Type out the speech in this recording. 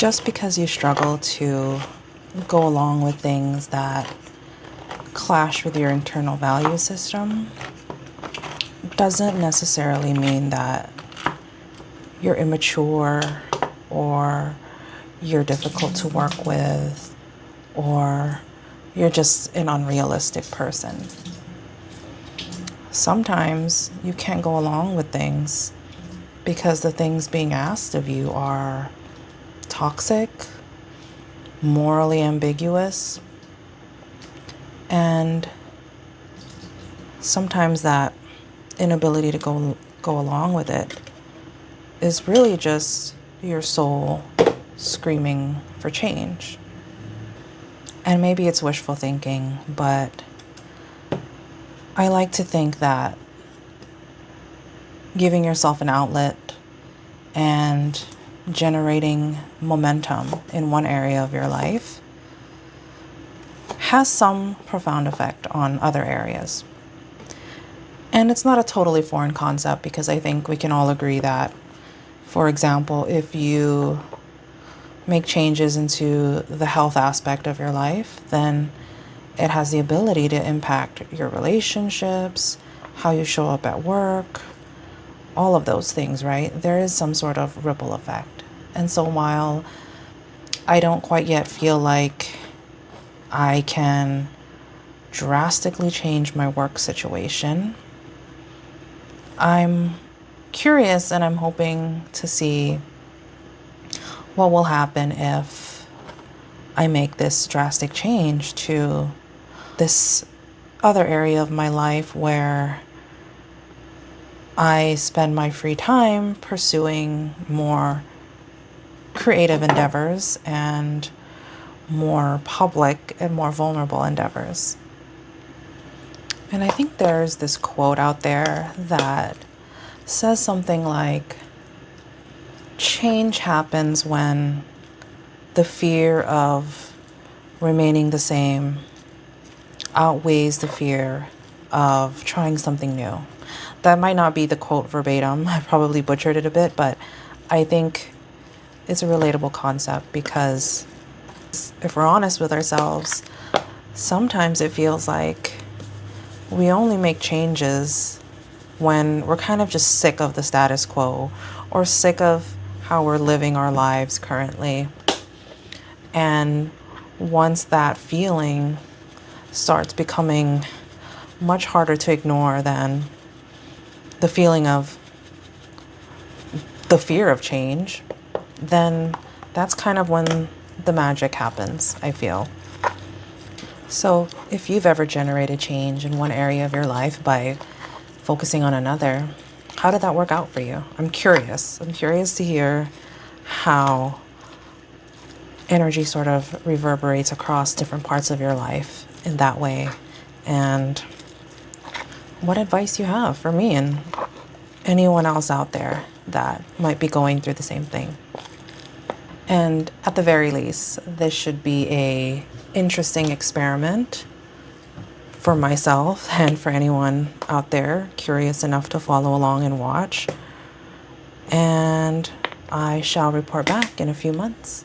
Just because you struggle to go along with things that clash with your internal value system doesn't necessarily mean that you're immature or you're difficult to work with or you're just an unrealistic person. Sometimes you can't go along with things because the things being asked of you are toxic, morally ambiguous, and sometimes that inability to go along with it is really just your soul screaming for change. And maybe it's wishful thinking, but I like to think that giving yourself an outlet and generating momentum in one area of your life has some profound effect on other areas. And it's not a totally foreign concept because I think we can all agree that, for example, if you make changes into the health aspect of your life, then it has the ability to impact your relationships, how you show up at work, all of those things, right? There is some sort of ripple effect. And so while I don't quite yet feel like I can drastically change my work situation, I'm curious and I'm hoping to see what will happen if I make this drastic change to this other area of my life where I spend my free time pursuing more creative endeavors and more public and more vulnerable endeavors. And I think there's this quote out there that says something like, change happens when the fear of remaining the same outweighs the fear of trying something new. That might not be the quote verbatim. I probably butchered it a bit, but I think it's a relatable concept because if we're honest with ourselves, sometimes it feels like we only make changes when we're kind of just sick of the status quo or sick of how we're living our lives currently. And once that feeling starts becoming much harder to ignore than the feeling of the fear of change, then that's kind of when the magic happens, I feel. So if you've ever generated change in one area of your life by focusing on another, how did that work out for you? I'm curious. I'm curious to hear how energy sort of reverberates across different parts of your life in that way, and what advice you have for me and anyone else out there that might be going through the same thing. And at the very least, this should be a interesting experiment for myself and for anyone out there curious enough to follow along and watch. And I shall report back in a few months.